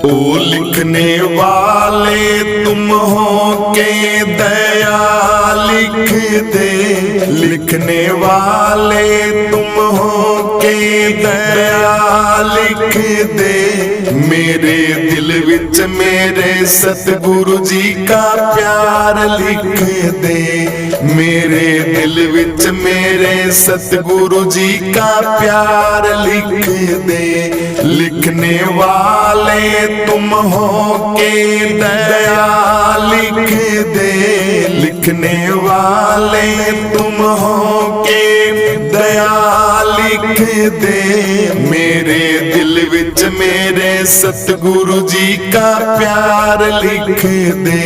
ओ लिखने वाले तुम हो के दया लिख दे, लिखने वाले तुम हो के दया लिख दे। मेरे दिल विच मेरे सतगुरु जी का प्यार लिख दे, मेरे दिल विच मेरे सतगुरु जी का प्यार लिख दे। लिखने वाले तुम हो के दया लिख दे, लिखने वाले तुम हो के दया लिख दे। मेरे दिल विच मेरे सतगुरु जी का प्यार लिख दे,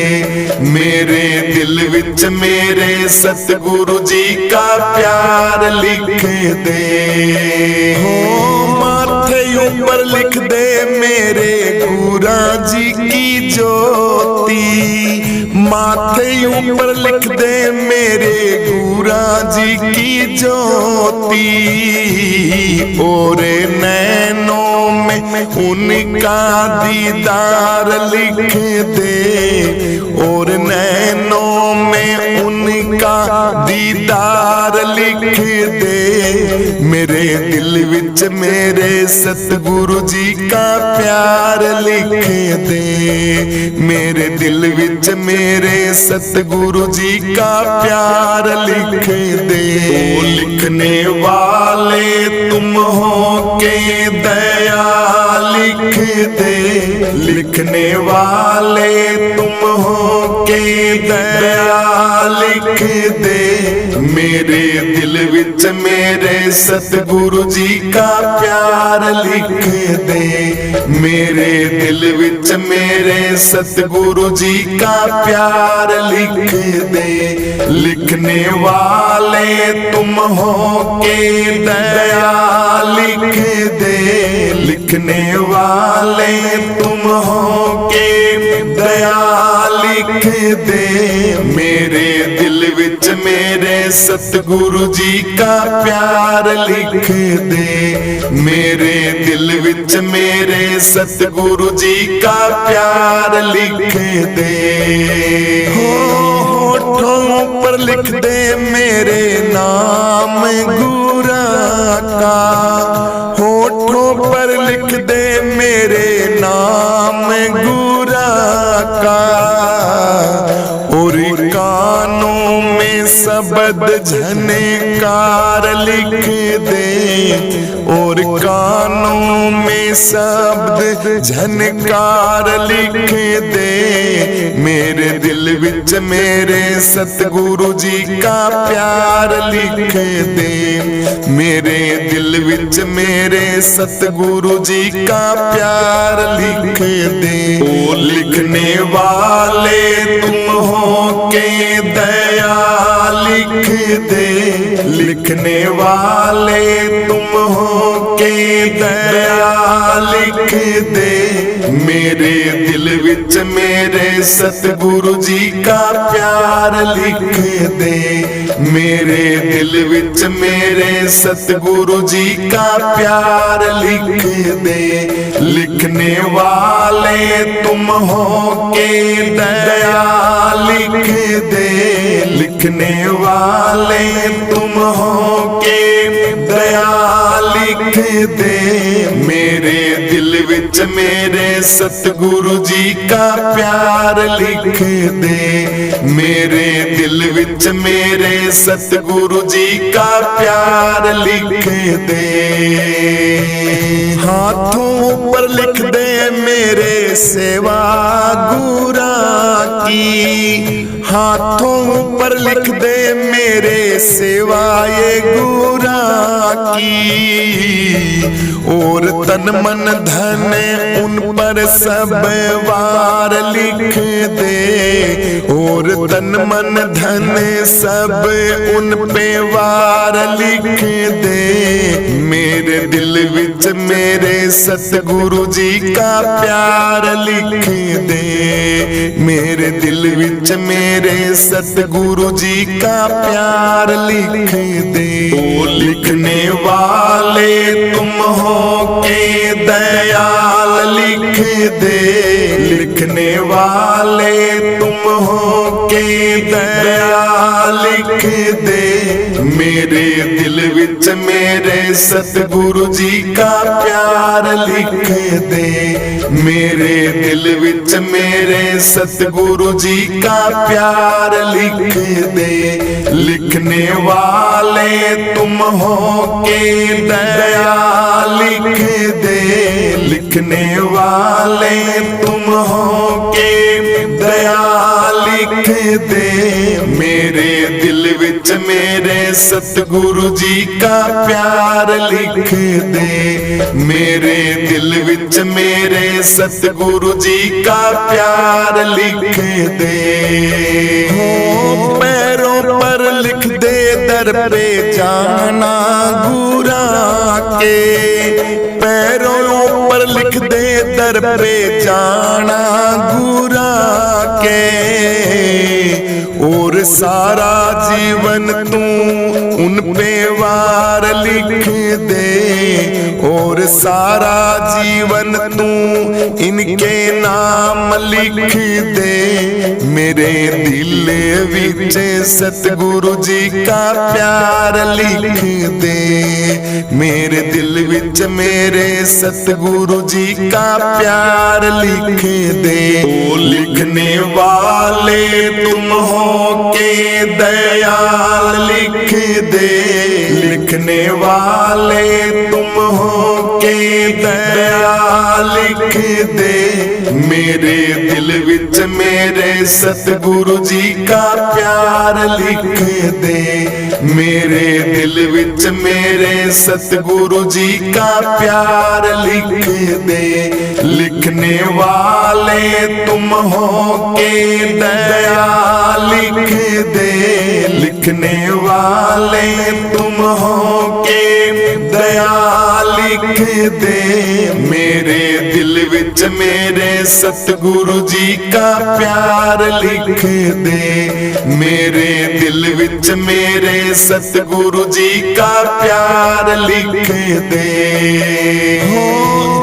मेरे दिल विच मेरे सतगुरु जी का प्यार लिख दे। हो माथे ऊपर लिख दे मेरे गुरा जी की ज्योति, माथे ऊपर लिख दे मेरे गुरा जी की ज्योति। और नैनों में उनका दीदार लिख दे, और नैनों में उनका दीदार लिख दे। मेरे दिल विच मेरे सतगुरु जी का प्यार लिख दे, मेरे दिल विच मेरे सतगुरु जी का प्यार लिख दे। ओ लिखने वाले तुम हो के दया लिख दे, लिखने वाले तुम हो के दया लिख दे। मेरे दिल विच मेरे सतगुरु जी का प्यार लिख दे, मेरे दिल विच मेरे सतगुरु जी का प्यार लिख दे। लिखने वाले तुम हो के दया लिख दे, लिखने वाले तुम हो के दया लिख दे। मेरे दिल विच मेरे सतगुरु जी का प्यार लिख दे, मेरे दिल विच मेरे सतगुरु जी का प्यार लिख दे। होठों पर लिख दे मेरे नाम गुरा का, होठों पर लिख दे मेरे नाम गुरा का। और कानों में शब्द झनकार लिख दे, और कानों में शब्द झनकार लिख दे। मेरे दिल विच मेरे सतगुरु जी का प्यार लिख दे, मेरे दिल विच मेरे सतगुरु जी का प्यार लिख दे। ओ लिखने वाले तुम हो के दया लिख दे, लिखने वाले तुम हो के दया लिख दे। मेरे दिल विच मेरे सतगुरु जी का प्यार लिख दे, मेरे दिल विच मेरे सतगुरु जी का प्यार लिख दे। लिखने वाले तुम हो के दया लिख दे, लिखने वाले तुम हो के दया लिख दे। मेरे दिल विच मेरे सतगुरु जी का प्यार लिख दे, मेरे दिल विच मेरे सतगुरु जी का प्यार लिख दे। हाथों पर लिख दे मेरे सेवा गुरा की, हाथों पर लिख दे मेरे सेवा ये गुरा की। और तन मन धन उन पर सब वार लिख दे, और तन मन धन सब उन पे वार लिख दे। मेरे दिल विच मेरे सतगुरु जी का प्यार लिख दे, मेरे दिल विच मेरे सतगुरु जी का प्यार लिख दे। लिखने वाले तुम हो के दयाल लिख दे। लिखने वाले तुम हो के दयाल लिख दे। मेरे दिल विच मेरे सतगुरु जी का प्यार लिख दे। मेरे दिल विच मेरे सतगुरु जी का प्यार लिख दे। लिखने वाले तुम हो के दयाल लिख दे। लिखने वाले तुम हो के दयाल लिख दे। मेरे दिल विच मेरे सतगुरु जी का प्यार लिख दे। मेरे दिल विच मेरे सतगुरु जी का प्यार लिख दे। पैरों पर लिख दे दर पे जाना गुरा के। पैरों पर लिख दे दर पे जाना गुरा के। और सारा जीवन तू उन पे वार लिख दे। और सारा जीवन तू इनके नाम लिख दे। मेरे दिल विच सतगुरु जी का प्यार लिख दे। मेरे दिल विच मेरे सतगुरु जी का प्यार लिख दे। लिखने वाले तुम हो के दयाल लिख दे। लिखने वाले तुम हो के दयाल लिख दे। मेरे दिल विच मेरे सतगुरु जी का प्यार लिख दे। मेरे दिल विच मेरे सतगुरु जी का प्यार लिख दे। लिखने वाले तुम हो के दयाल लिख दे। लिखने वाले तुम हो के दयाल लिख दे। मेरे दिल विच मेरे सतगुरु जी का प्यार लिख दे। मेरे दिल विच मेरे सतगुरु जी का प्यार लिख दे।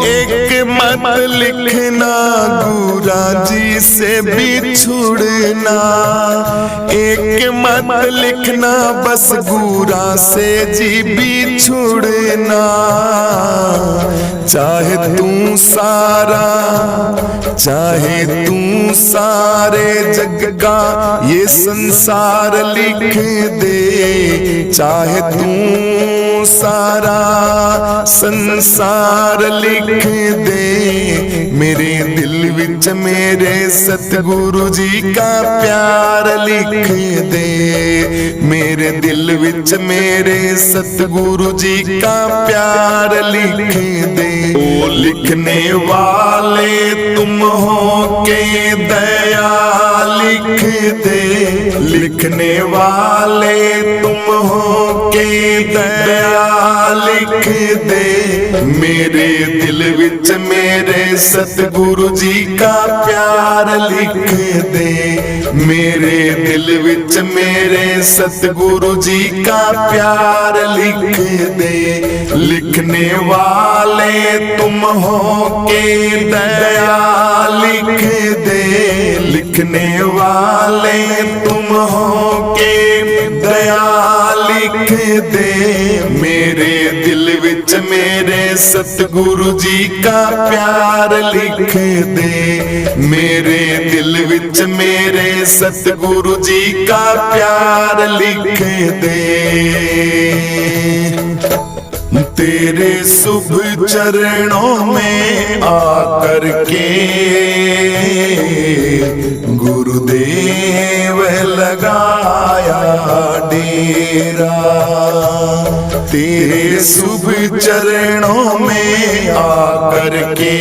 एक मत लिखना गुरा जी से बिछुड़ना। एक मत लिखना बस गुरा से जी बिछुड़ना। चाहे तू सारे जग का ये संसार लिख दे। चाहे तू सारा संसार लिख दे। मेरे दिल विच मेरे सतगुरु जी का प्यार लिख दे। मेरे दिल विच मेरे सतगुरु जी का प्यार लिख दे। लिखने वाले तुम हो के दयाल लिख दे। लिखने वाले तुम हो के दयाल लिख दे। मेरे दिल विच मेरे सतगुरु जी का प्यार लिख दे। मेरे दिल विच मेरे सतगुरु जी का प्यार लिख दे। लिखने वाले तुम हो के दयाल लिख दे। लिखने वाले तुम हो के दयाल लिख दे। मेरे दिल विच मेरे सतगुरु जी का प्यार लिख दे। मेरे दिल विच मेरे सतगुरु जी का प्यार लिख दे। तेरे शुभ चरणों में आकर के गुरुदेव लगाया डेरा। तेरे शुभ चरणों में आकर के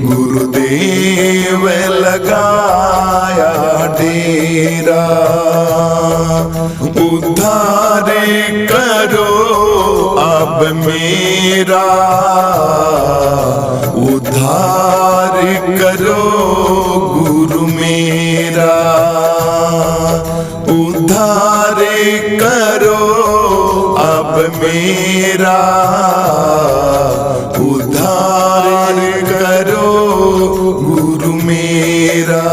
गुरुदेव लगाया डेरा। उद्धार करो अब मेरा, उद्धार करो गुरु मेरा। मेरा उद्धार करो गुरु मेरा।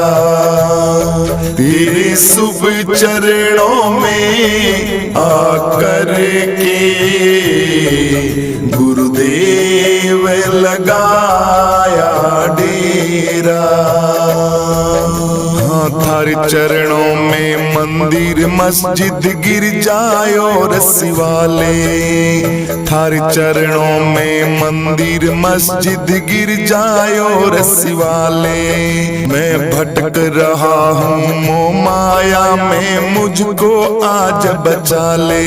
तेरे शुभ चरणों में आकर के गुरुदेव लगाया डेरा। थारे चरणों में मंदिर मस्जिद गिरजाए और शिवाले। थारे चरणों में मंदिर मस्जिद गिरजाए और शिवाले। मैं भटक रहा हूँ मोह माया में, मुझको आज बचा ले।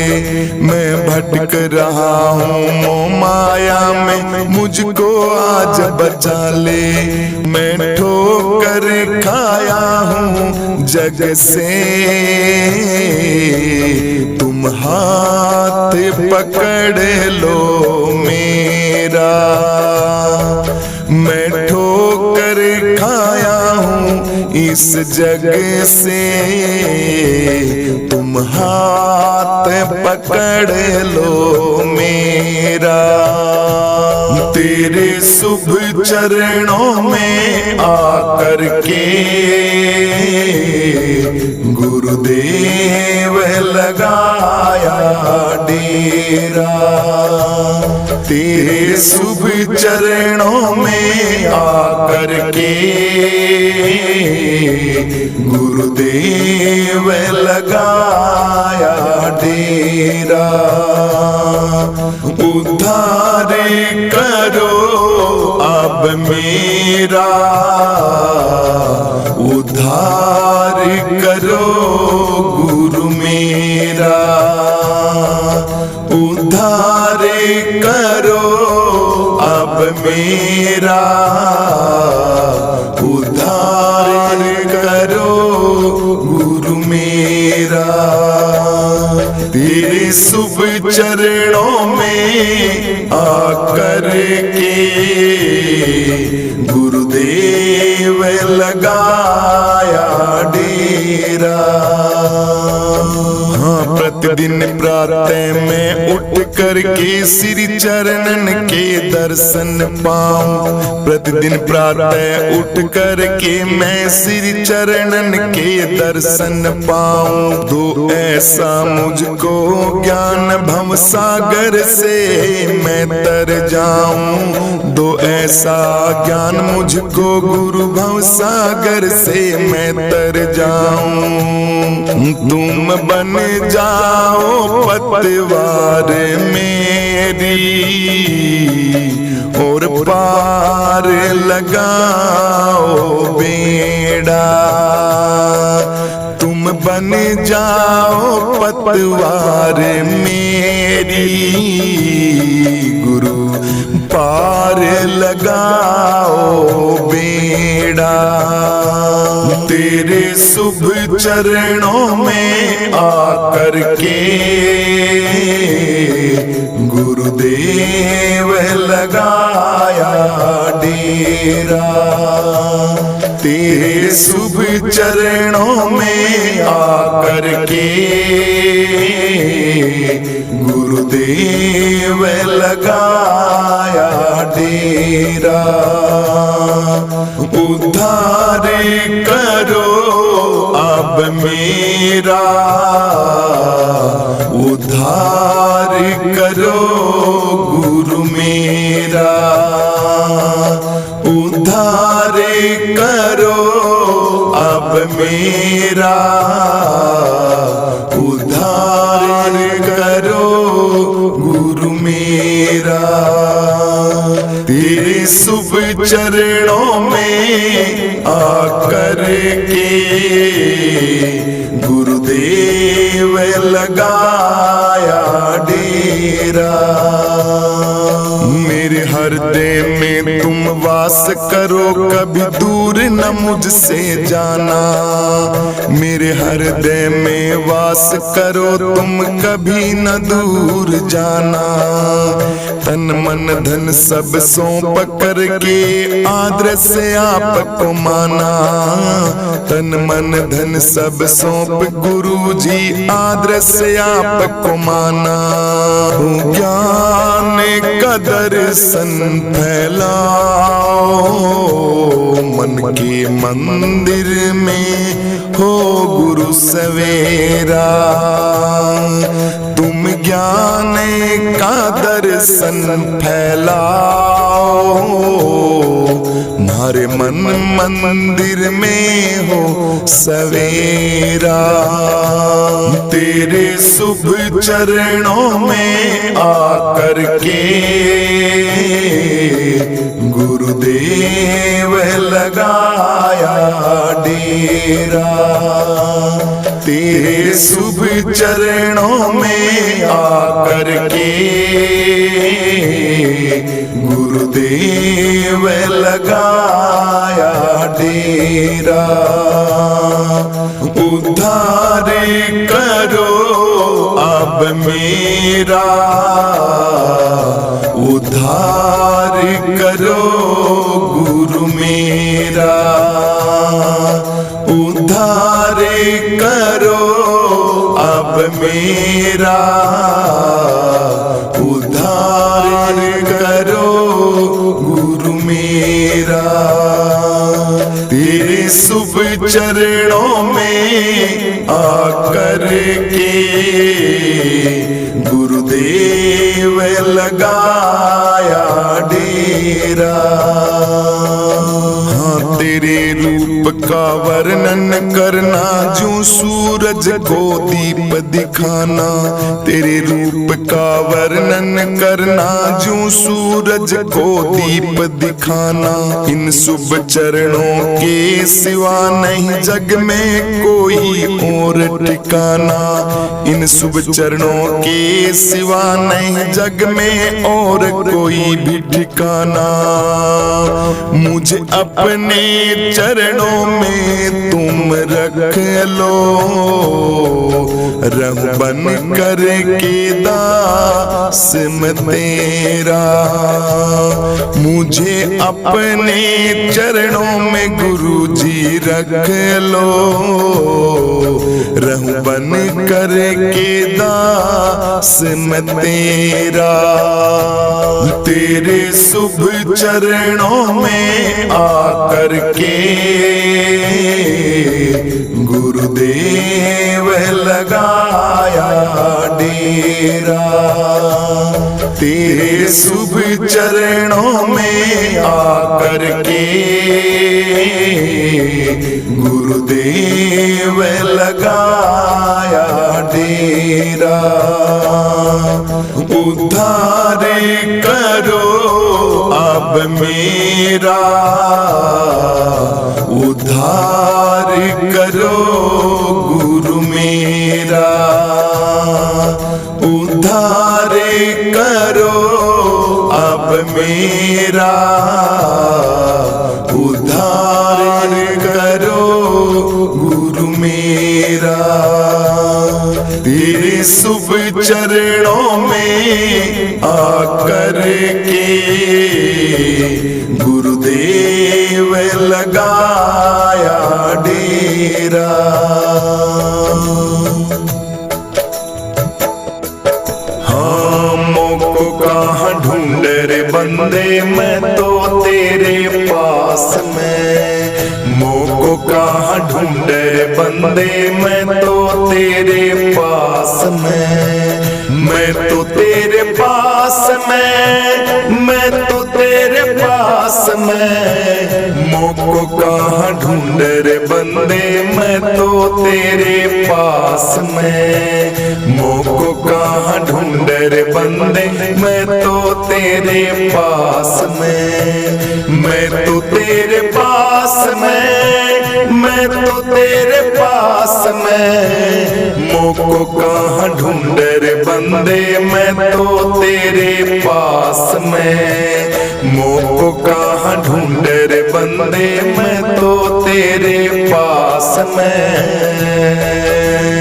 मैं भटक रहा हूँ मोह माया में, मुझको आज बचा ले। मैं ठोकर खाया हूँ जग से, तुम हाथ पकड़ लो मेरा। मैं ठोकर खाया हूँ इस जग से, तुम हाथ पकड़ लो मेरा। तेरे शुभ चरणों में आकर के गुरुदेव लगाया डेरा। तेरे शुभ चरणों में आकर के गुरुदेव लगाया डेरा। उद्धार करो अब मेरा, उद्धार करो गुरु मेरा। उद्धार करो अब मेरा, उद्धार करो गुरु मेरा। तेरे शुभ चरणों में आकर के गुरुदेव लगाया डेरा। प्रतिदिन प्रातः में उठ करके श्री चरणन के दर्शन पाऊं। प्रतिदिन प्रातः उठ करके मैं श्री चरणन के दर्शन पाऊं। दो ऐसा मुझको ज्ञान भव सागर से मैं तर जाऊं। दो ऐसा ज्ञान मुझको गुरु भव सागर से मैं तर जाऊं। तुम बन जाओ पतवार मेरी और पार लगाओ बेड़ा। तुम बन जाओ पतवार मेरी गुरु, पार लगाओ बेड़ा। तेरे शुभ चरणों में आकर के गुरुदेव लगाया डेरा। तेरे शुभ चरणों में आकर के गुरुदेव लगाया डेरा। उद्धार करो अब मेरा, उद्धार करो गुरु मेरा। उद्धार करो अब मेरा, उद्धार करो गुरु मेरा। तेरे शुभ चरणों में आकर के गुरुदेव लगाया डेरा। मेरे हृदय में तुम वास करो, कभी दूर न मुझसे जाना। मेरे हृदय में वास करो तुम, कभी न दूर जाना। तन मन धन सब सौंप करके आदर से आपको माना। तन मन धन सब सौंप गुरु जी आदर से आपको माना। ज्ञान का दर्शन फैलाओ, मन के मंदिर में हो गुरु सवेरा। तुम ज्ञान का दर्शन फैलाओ, हमारे मन मंदिर में हो सवेरा। तेरे शुभ चरणों में आकर के गुरुदेव लगाया डेरा। तेरे शुभ चरणों में आकर के गुरुदेव लगाया डेरा। उद्धार करो अब मेरा, उद्धार करो गुरु मेरा। उद्धार करो अब मेरा, उद्धार करो गुरु मेरा। तेरे शुभ चरणों में आकर के गुरुदेव लगाया डेरा। हाँ, तेरे रूप का वर्णन करना जो सूरज को दीप दिखाना। तेरे रूप का वर्णन करना जो सूरज को दीप दिखाना। इन शुभ चरणों के सिवा नहीं जग में कोई और ठिकाना। इन शुभ चरणों के सिवा नहीं जग में और कोई भी ठिकाना। मुझे अपने चरणों में तुम रख लो, रहूं बन कर के दास मैं तेरा। मुझे अपने चरणों में गुरु जी रख लो, रहूं बन कर के दास मैं तेरा। तेरे शुभ चरणों में आकर के गुरुदेव लगाया डेरा। तेरे शुभ चरणों में आकर के गुरुदेव लगाया डेरा। उद्धार करो अब मेरा, उद्धार करो गुरु मेरा। उद्धार करो अब मेरा, उद्धार करो गुरु मेरा। तेरे शुभ चरणों में आकर के गुरुदेव लगाया डेरा। हाँ, मोको कहाँ ढूंढ रे बंदे, मैं तो तेरे पास में। मोको कहाँ ढूंढ रे बंदे, मैं तो तेरे पास में। मैं तो तेरे पास में, मैं तो तेरे पास में। मोको कहाँ ढूंढ रे बंदे, मैं तो तेरे पास में। मोको कहाँ ढूंढ रे बंदे, मैं तो तेरे पास में। मैं तो तेरे पास में, मैं तो तेरे पास में। मोको कहाँ ढूंढ रे बंदे, मैं तो तेरे पास में। मोको कहाँ ढूंढ रे बंदे, मैं तो तेरे पास में।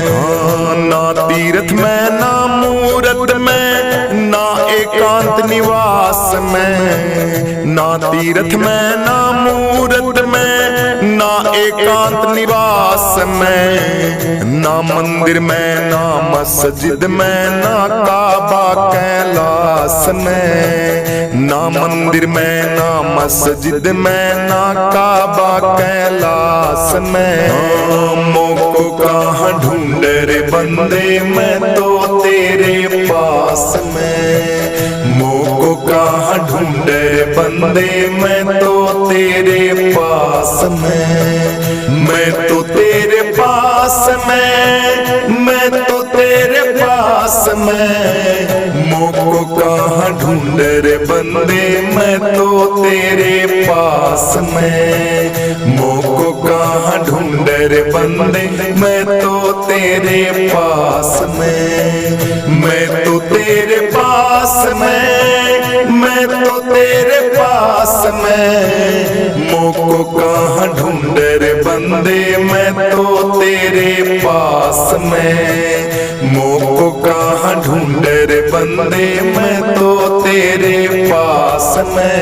हाँ, ना तीर्थ में ना मूरत में, ना एक एकांत निवास में, ना तीर्थ में ना मूरत में, ना एकांत निवास में, ना मंदिर में ना मस्जिद में, ना काबा कैलाश में, ना मंदिर में ना मस्जिद में, ना काबा कैलाश में। मोको कहाँ ढूंढे रे बंदे मैं तो तेरे पास में, मोको कहाँ ढूंढे रे बंदे मैं तो तेरे पास में, मैं तो तेरे पास में, मैं तो तेरे पास में। मोको कहाँ ढूंढे रे बंदे मैं तो तेरे पास में, मोको कहाँ ढूंढे रे बंदे मैं तो तेरे पास में, मैं तो तेरे पास में, मैं तो तेरे पास में। मोको कहाँ ढूंढे रे बंदे मैं तो तेरे पास में, मोको कहाँ ढूंढे रे बंदे मैं तो तेरे पास में।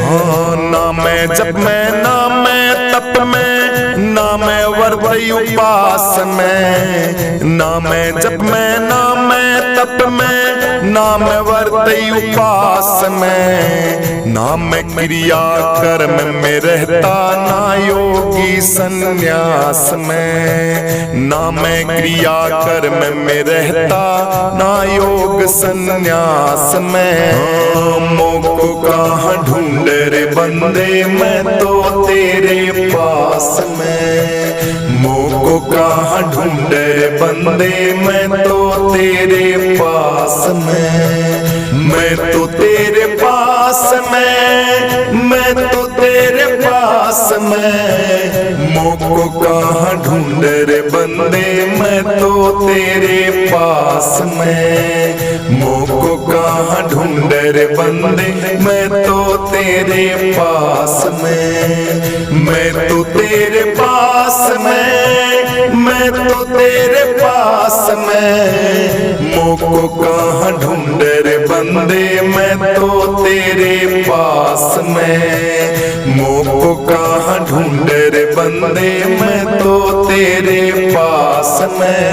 हाँ, ना मैं जप में ना मैं तप में, ना मैं व्रत उपास में, ना मैं जप में ना मैं तप में, ना मैं व्रत उपास में, ना मैं क्रिया कर्म में रहता ना योगी संन्यास में, ना मैं क्रिया कर्म में रहता ना योग संन्यास में। मोको कहाँ ढूंढे रे बंदे मैं तो तेरे पास में, मोको कहाँ ढूंढे रे बंदे मैं तो तेरे पास में, मैं तो तेरे पास में, मैं तो तेरे पास में। मोको कहाँ ढूंढे रे बंदे मैं तो तेरे पास में, मोको कहाँ ढूंढे रे बंदे मैं तो तेरे पास में, मैं तो तेरे पास में, मैं तो तेरे पास में। मोको कहाँ ढूंढे रे बंदे मैं तो तेरे पास में, मोको कहाँ ढूंढे रे बंदे मैं तो तेरे पास में।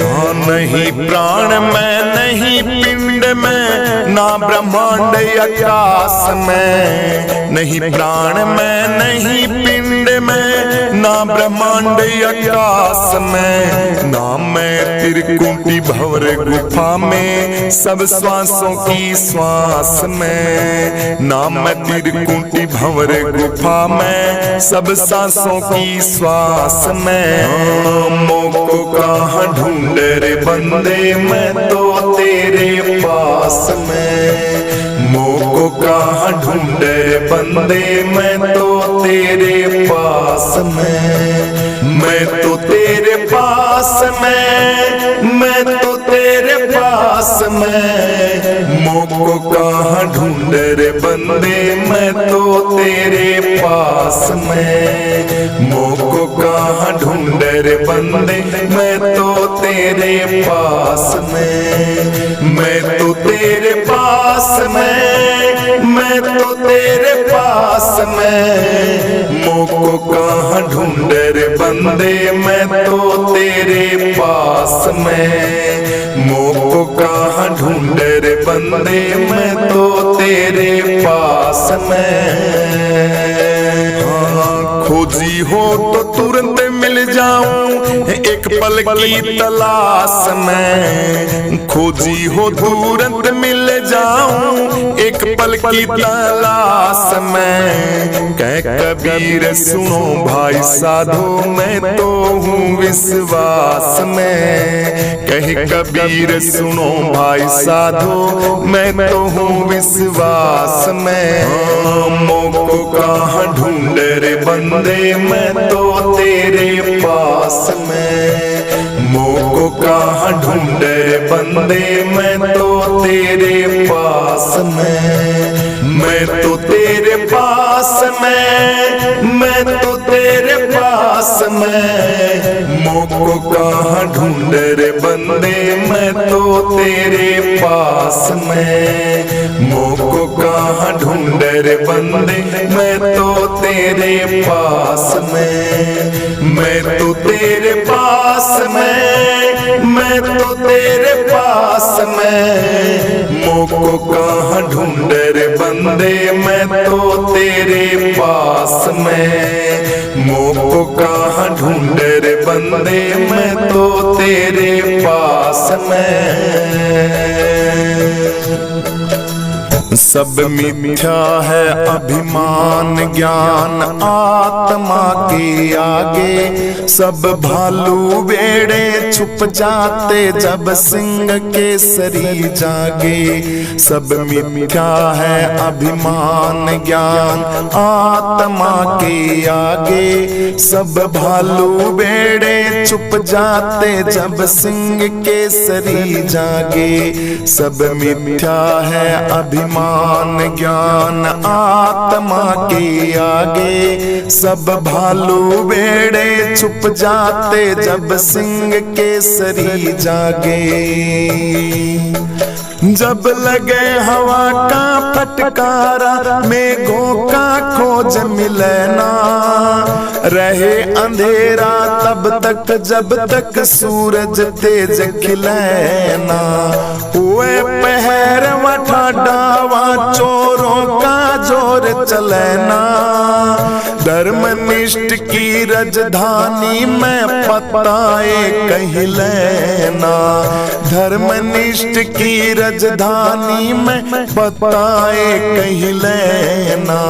हाँ, नहीं प्राण में नहीं पिंड में, ना ब्रह्मांड आकाश में, नहीं प्राण में नहीं पिंड में, ना ब्रह्मांड आकाश में, ना मैं त्रिकुटी भंवर गुफा में सब श्वासों की श्वास में, ना मैं त्रिकुटी भंवर गुफा में सब सांसों की श्वास में। मोको कहाँ ढूंढे रे बंदे मैं तो तेरे पास में, मोको कहाँ ढूंढे रे बंदे मैं तो तेरे पास में, मैं तो तेरे पास में, मैं तो तेरे पास में। मोको कहाँ ढूंढे रे बंदे मैं तो तेरे पास में, मोको कहाँ ढूंढे रे बंदे मैं तो तेरे पास में, मैं तो तेरे पास में, मैं तो तेरे पास में। मोको कहाँ ढूंढे रे बंदे मैं तो तेरे पास में, मोको कहाँ ढूंढे रे बंदे मैं तो तेरे पास में। हाँ, खोजी हो तो तुरंत मिल जाऊं एक पल की तलाश में, खोजी हो तुरंत मिल जाऊं एक पल की तलाश में। कह कबीर सुनो भाई साधो मैं तो हूँ विश्वास में, कह कबीर सुनो भाई साधो मैं तो हूँ विश्वास में। मोको कहाँ ढूंढे रे बंदे मैं तो तेरे पास में, मोको कहाँ ढूंढे रे बंदे मैं तो तेरे पास में, मैं तो तेरे पास में, मैं तो तेरे पास पास में, मोको कहाँ ढूंढ रे बंदे मैं तो तेरे पास में, मोको कहाँ ढूंढ रे बंदे मैं तो तेरे पास में, मैं तो तेरे पास में, मैं तो तेरे पास में, मोको कहाँ ढूंढ रे बंदे मैं तो तेरे पास में, मोको कहाँ ढूंढ रे बंदे मैं तो तेरे पास में। सब मिथ्या है अभिमान ज्ञान आत्मा के आगे, सब भालू बेड़े छुप जाते जब सिंह केसरी जागे। सब मिथ्या है अभिमान ज्ञान आत्मा के आगे, सब भालू बेड़े छुप जाते जब सिंह केसरी जागे। सब मिथ्या है अभिमान ज्ञान आत्मा के आगे, सब भालू बेड़े छुप जाते जब सिंह केसरी जागे। जब लगे हवा का फटकारा मेघों का खोज मिले ना, रहे अंधेरा तब तक जब तक सूरज तेज खिले ना। हुए पहर वठाडावा चोरों का जोर चले ना, धर्मनिष्ठ की राजधानी में पताए कहीं लेना, धर्मनिष्ठ की राजधानी में पताए कहीं लेना।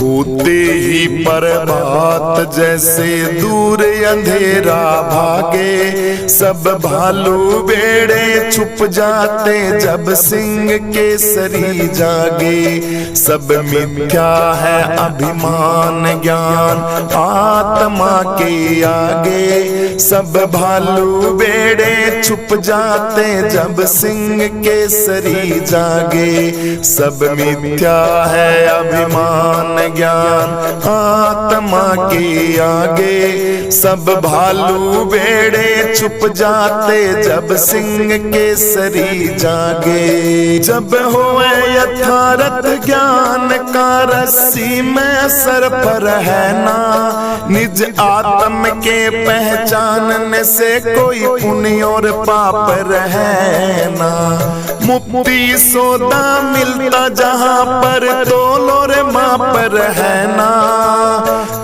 होते ही प्रभात जैसे दूर अंधेरा भागे, सब भालू बेड़े छुप जाते जब सिंह केसरी जागे। सब मिथ्या है अभिमान ज्ञान आत्मा के आगे, सब भालू बेड़े छुप जाते जब सिंह केसरी जागे। सब मिथ्या है अभिमान ज्ञान आत्मा के आगे, सब भालू बेड़े छुप जाते जब सिंह केसरी जागे। जब होए यथार्थ ज्ञान का रस्सी में सर पर है ना, निज आत्म के पहचानने से कोई पुण्य और पाप रहे ना। मुक्ति सौदा मिलता जहाँ पर तोलो रे माप है ना,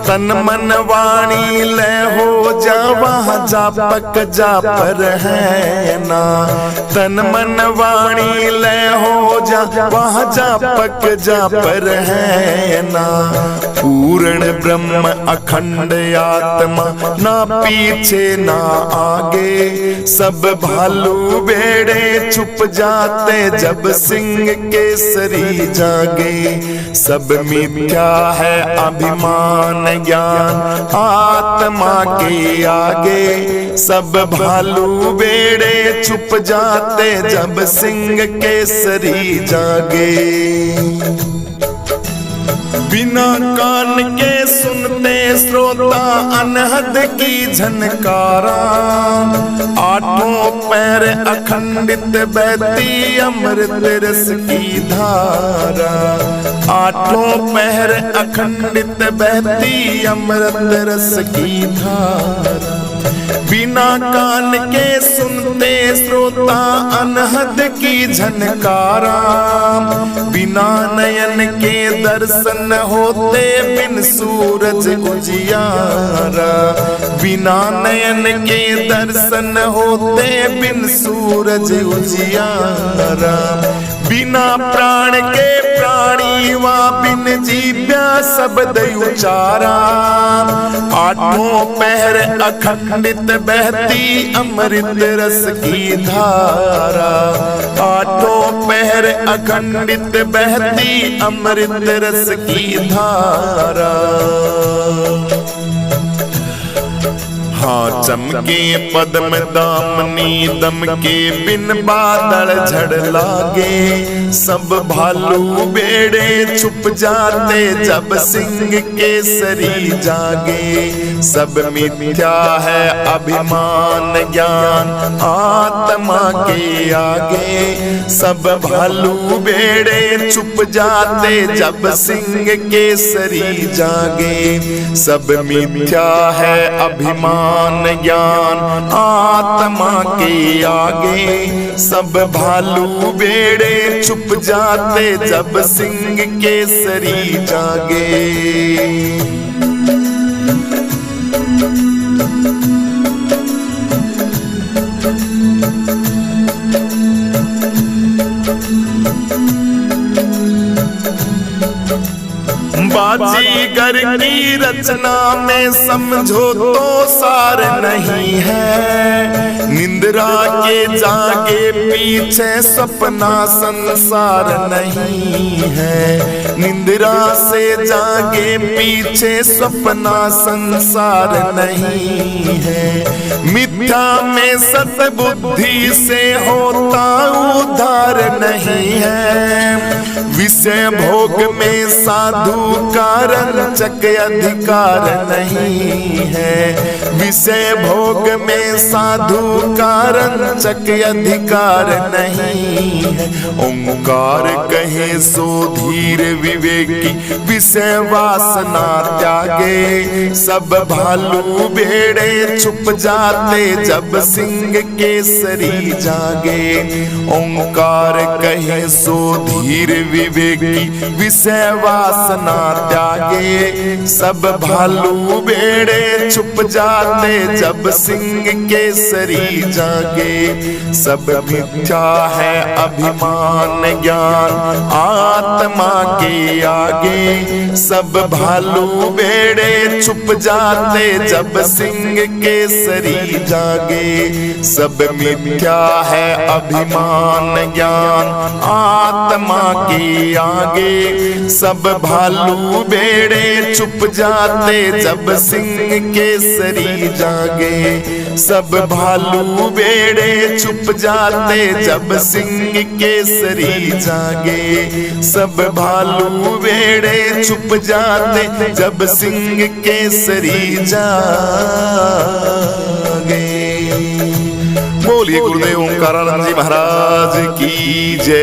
तन मन वाणी ले हो जा वहाँ जापक जा पर है ना, तन मन वाणी ले हो जा वहाँ जापक जा पर है ना। पूर्ण ब्रह्म अखंड आत्मा ना पीछे ना आगे, सब भालू बेड़े छुप जाते जब सिंह केसरी जागे। सब मिथ्या है अभिमान ज्ञान आत्मा के आगे, सब भालू बेड़े छुप जाते जब सिंह केसरी जागे। बिना कान के सुनते श्रोता अनहद की झनकारा, आठों पैर अखंडित बहती अमृत रस की धारा, आठों पैर अखंडित बहती अमृत रस की धारा। बिना कान के सुनते श्रोता अनहद की झनकारा, बिना नयन के दर्शन होते बिन सूरज उजियारा, बिना नयन के दर्शन होते बिन सूरज उजियारा। बिना प्राण के प्राणी वा बिन जीव्या शब्द उचारा, आठों पैर अखंडित बहती अमृत रस की धारा, आठों पैर अखंडित बहती अमृत रस की धारा। हाँ चमके पद्म दामनी दमके बिन बादल झड़ लागे। सब भालू बेड़े छुप जाते जब सिंह केसरी जागे। सब मिथ्या है अभिमान ज्ञान आत्मा के आगे। सब भालू बेड़े छुप जाते जब सिंह केसरी जागे। सब मिथ्या है अभिमान ज्ञान आत्मा के आगे। सब भालू बेड़े छुप जाते जब सिंह केसरी जागे। बाजीगर की रचना में समझो तो सार नहीं है। निंद्रा के जागे पीछे सपना संसार नहीं है। निंद्रा से जागे पीछे सपना संसार नहीं है। मिथ्या में सतबुद्धि से होता उद्धार नहीं है। विषय भोग में साधु का रंचक अधिकार नहीं है। विषय भोग में साधु का रंचक अधिकार नहीं है। ओंकार कहे सो धीर विवेकी विषय वासना त्यागे। सब भालू बेड़े छुप जाते जब सिंह केसरी जागे। ओंकार कहे सो धीर विवेकी विषय वासना त्यागे। सब भालू बेड़े छुप जाते जब सिंह केसरी जागे। सब मिथ्या है अभिमान ज्ञान आत्मा के आगे। सब भालू बेड़े छुप जाते जब सिंह केसरी जागे। सब मिथ्या है अभिमान ज्ञान आत्मा के आगे। सब भालू बेड़े छुप जाते जब सिंह केसरी जागे। सब भालू बेड़े छुप जाते जब सिंह केसरी जागे। सब भालू बेड़े छुप जाते जब सिंह केसरी जागे। बोलिए गुरुदेव ओंकारानंद जी महाराज की जय।